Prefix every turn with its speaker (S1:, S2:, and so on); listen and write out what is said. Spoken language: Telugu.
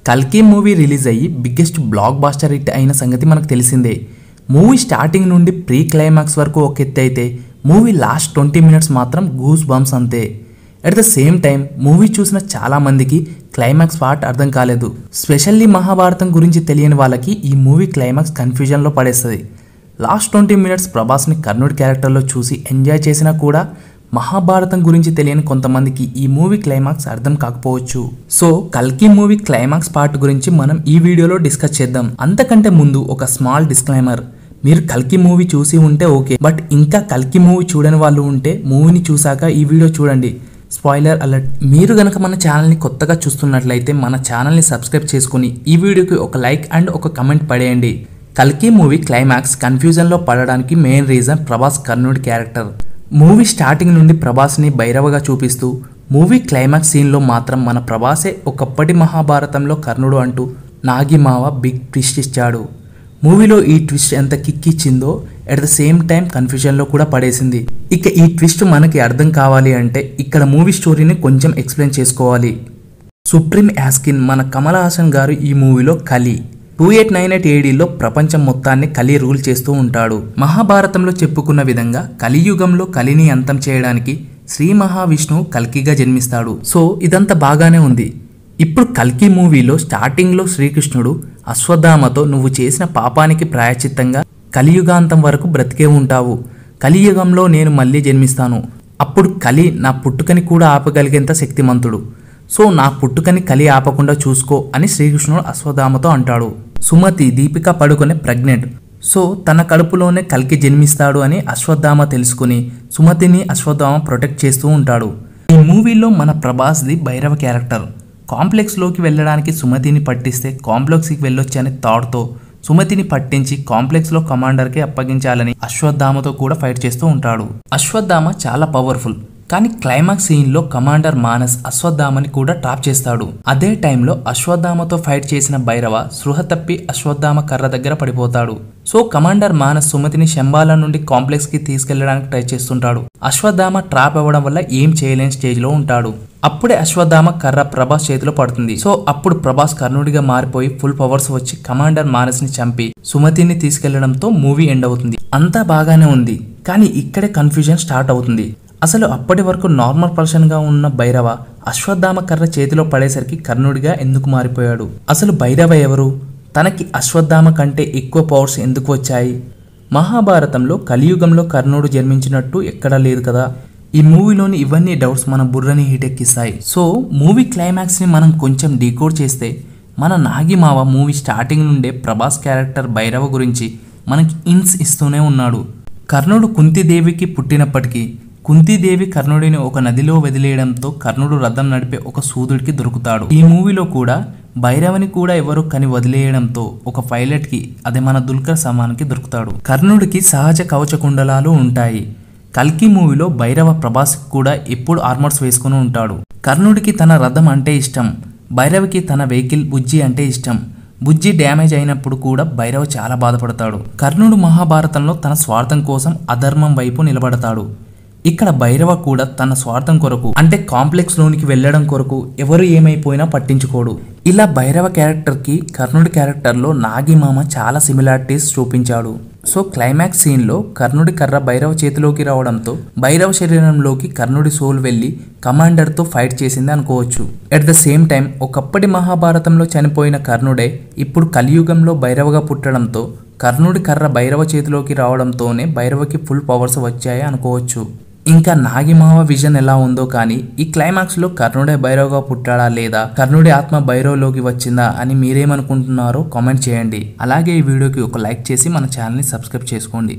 S1: కల్కి మూవీ రిలీజ్ అయ్యి బిగ్గెస్ట్ బ్లాక్ బాస్టర్ హిట్ అయిన సంగతి మనకు తెలిసిందే. మూవీ స్టార్టింగ్ నుండి ప్రీ క్లైమాక్స్ వరకు ఒక ఎత్తు అయితే మూవీ లాస్ట్ 20 minutes మాత్రం గూస్ బంప్స్ అంతే. At the same time movie చూసిన చాలా మందికి క్లైమాక్స్ పార్ట్ అర్థం కాలేదు. స్పెషల్లీ మహాభారతం గురించి తెలియని వాళ్ళకి ఈ మూవీ క్లైమాక్స్ కన్ఫ్యూజన్లో పడేస్తుంది. లాస్ట్ 20 minutes ప్రభాస్ని కర్ణుడి క్యారెక్టర్లో చూసి ఎంజాయ్ చేసినా కూడా మహాభారతం గురించి తెలియని కొంతమందికి ఈ మూవీ క్లైమాక్స్ అర్థం కాకపోవచ్చు. సో కల్కి మూవీ క్లైమాక్స్ పార్ట్ గురించి మనం ఈ వీడియోలో డిస్కస్ చేద్దాం. అంతకంటే ముందు ఒక స్మాల్ డిస్క్లైమర్, మీరు కల్కి మూవీ చూసి ఉంటే ఓకే, బట్ ఇంకా కల్కి మూవీ చూడని వాళ్ళు ఉంటే మూవీని చూసాక ఈ వీడియో చూడండి. Spoiler alert. మీరు గనక మన ఛానల్ని కొత్తగా చూస్తున్నట్లయితే మన ఛానల్ని సబ్స్క్రైబ్ చేసుకుని ఈ వీడియోకి ఒక లైక్ అండ్ ఒక కమెంట్ పడేయండి. కల్కి మూవీ క్లైమాక్స్ కన్ఫ్యూజన్లో పడడానికి మెయిన్ రీజన్ ప్రభాస్ కర్ణుడి క్యారెక్టర్. మూవీ స్టార్టింగ్ నుండి ప్రభాస్ని భైరవగా చూపిస్తూ మూవీ క్లైమాక్స్ సీన్లో మాత్రం మన ప్రభాసే ఒకప్పటి మహాభారతంలో కర్ణుడు అంటూ నాగిమావ బిగ్ ట్విస్ట్ ఇచ్చాడు. మూవీలో ఈ ట్విస్ట్ ఎంత కిక్ ఇచ్చిందో అట్ ద సేమ్ టైం కన్ఫ్యూజన్లో కూడా పడేసింది. ఇక ఈ ట్విస్ట్ మనకి అర్థం కావాలి అంటే ఇక్కడ మూవీ స్టోరీని కొంచెం ఎక్స్ప్లెయిన్ చేసుకోవాలి. సుప్రీం యాస్కిన్ మన కమల్ హాసన్ గారు ఈ మూవీలో కలి 2898 ADలో ప్రపంచం మొత్తాన్ని కలి రూల్ చేస్తూ ఉంటాడు. మహాభారతంలో చెప్పుకున్న విధంగా కలియుగంలో కలిని అంతం చేయడానికి శ్రీ మహావిష్ణువు కల్కిగా జన్మిస్తాడు. సో ఇదంతా బాగానే ఉంది. ఇప్పుడు కల్కి మూవీలో స్టార్టింగ్లో శ్రీకృష్ణుడు అశ్వత్థామతో నువ్వు చేసిన పాపానికి ప్రాయశ్చిత్తంగా కలియుగాంతం వరకు బ్రతికే ఉంటావు, కలియుగంలో నేను మళ్ళీ జన్మిస్తాను, అప్పుడు కలి నా పుట్టుకని కూడా ఆపగలిగేంత శక్తిమంతుడు, సో నా పుట్టుకని కలి ఆపకుండా చూసుకో అని శ్రీకృష్ణుడు అశ్వత్థామతో అంటాడు. సుమతి దీపిక పడుకొనే ప్రెగ్నెంట్, సో తన కడుపులోనే కల్కి జన్మిస్తాడు అని అశ్వత్థామ తెలుసుకుని సుమతిని అశ్వత్థామ ప్రొటెక్ట్ చేస్తూ ఉంటాడు. ఈ మూవీలో మన ప్రభాస్ది భైరవ క్యారెక్టర్. కాంప్లెక్స్లోకి వెళ్ళడానికి సుమతిని పట్టిస్తే కాంప్లెక్స్కి వెళ్ళొచ్చని థాట్తో సుమతిని పట్టించి కాంప్లెక్స్లో కమాండర్కి అప్పగించాలని అశ్వత్థామతో కూడా ఫైట్ చేస్తూ ఉంటాడు. అశ్వత్థామ చాలా పవర్ఫుల్, కానీ క్లైమాక్స్ సీన్లో కమాండర్ మానస్ అశ్వత్థామని కూడా ట్రాప్ చేస్తాడు. అదే టైంలో అశ్వత్థామతో ఫైట్ చేసిన భైరవ స్పృహ తప్పి అశ్వత్థామ కర్ర దగ్గర పడిపోతాడు. సో కమాండర్ మానస్ సుమతిని శంబాల నుండి కాంప్లెక్స్ కి తీసుకెళ్లడానికి ట్రై చేస్తుంటాడు. అశ్వత్థామ ట్రాప్ అవ్వడం వల్ల ఏం చేయలేని స్టేజ్ లో ఉంటాడు. అప్పుడే అశ్వత్థామ కర్ర ప్రభాస్ చేతిలో పడుతుంది. సో అప్పుడు ప్రభాస్ కర్ణుడిగా మారిపోయి ఫుల్ పవర్స్ వచ్చి కమాండర్ మానస్ ని చంపి సుమతిని తీసుకెళ్లడంతో మూవీ ఎండ్ అవుతుంది. అంతా బాగానే ఉంది, కానీ ఇక్కడే కన్ఫ్యూజన్ స్టార్ట్ అవుతుంది. అసలు అప్పటి వరకు నార్మల్ పర్సన్గా ఉన్న భైరవ అశ్వత్థామ కర్ర చేతిలో పడేసరికి కర్ణుడిగా ఎందుకు మారిపోయాడు? అసలు భైరవ ఎవరు? తనకి అశ్వత్థామ కంటే ఎక్కువ పవర్స్ ఎందుకు వచ్చాయి? మహాభారతంలో కలియుగంలో కర్ణుడు జన్మించినట్టు ఎక్కడా లేదు కదా. ఈ మూవీలోని ఇవన్నీ డౌట్స్ మన బుర్రని హీటెక్కిస్తాయి. సో మూవీ క్లైమాక్స్ని మనం కొంచెం డీకోడ్ చేస్తే మన నాగిమావ మూవీ స్టార్టింగ్ నుండే ప్రభాస్ క్యారెక్టర్ భైరవ గురించి మనకి హింట్స్ ఇస్తూనే ఉన్నాడు. కర్ణుడు కుంతీదేవికి పుట్టినప్పటికీ కుంతీదేవి కర్ణుడిని ఒక నదిలో వదిలేయడంతో కర్ణుడు రథం నడిపే ఒక సూదుడికి దొరుకుతాడు. ఈ మూవీలో కూడా భైరవని కూడా ఎవరో కని వదిలేయడంతో ఒక పైలట్ కి, అదే మన దుల్కర్ సల్మాన్కి దొరుకుతాడు. కర్ణుడికి సహజ కవచ కుండలాలు ఉంటాయి. కల్కి మూవీలో భైరవ ప్రభాస్ కూడా ఎప్పుడు ఆర్మర్స్ వేసుకుని ఉంటాడు. కర్ణుడికి తన రథం అంటే ఇష్టం, భైరవకి తన వెహికల్ బుజ్జి అంటే ఇష్టం. బుజ్జి డ్యామేజ్ అయినప్పుడు కూడా భైరవ చాలా బాధపడతాడు. కర్ణుడు మహాభారతంలో తన స్వార్థం కోసం అధర్మం వైపు నిలబడతాడు. ఇక్కడ భైరవ కూడా తన స్వార్థం కొరకు, అంటే కాంప్లెక్స్ లోనికి వెళ్ళడం కొరకు ఎవరు ఏమైపోయినా పట్టించుకోడు. ఇలా భైరవ క్యారెక్టర్ కి కర్ణుడి క్యారెక్టర్ లో నాగిమామ చాలా సిమిలారిటీస్ చూపించాడు. సో క్లైమాక్స్ సీన్ లో కర్ణుడి కర్ర భైరవ చేతిలోకి రావడంతో భైరవ శరీరంలోకి కర్ణుడి సోల్ వెళ్లి కమాండర్ తో ఫైట్ చేసింది అనుకోవచ్చు. అట్ ద సేమ్ టైం ఒకప్పటి మహాభారతంలో చనిపోయిన కర్ణుడే ఇప్పుడు కలియుగంలో భైరవగా పుట్టడంతో కర్ణుడి కర్ర భైరవ చేతిలోకి రావడంతోనే భైరవకి ఫుల్ పవర్స్ వచ్చాయి అనుకోవచ్చు. ఇంకా నాగిమావ విజన్ ఎలా ఉందో కానీ ఈ క్లైమాక్స్ లో కర్ణుడే భైరవగా పుట్టాడా లేదా కర్ణుడి ఆత్మ భైరవలోకి వచ్చిందా అని మీరేమనుకుంటున్నారో కామెంట్ చేయండి. అలాగే ఈ వీడియోకి ఒక లైక్ చేసి మన ఛానల్ని సబ్స్క్రైబ్ చేసుకోండి.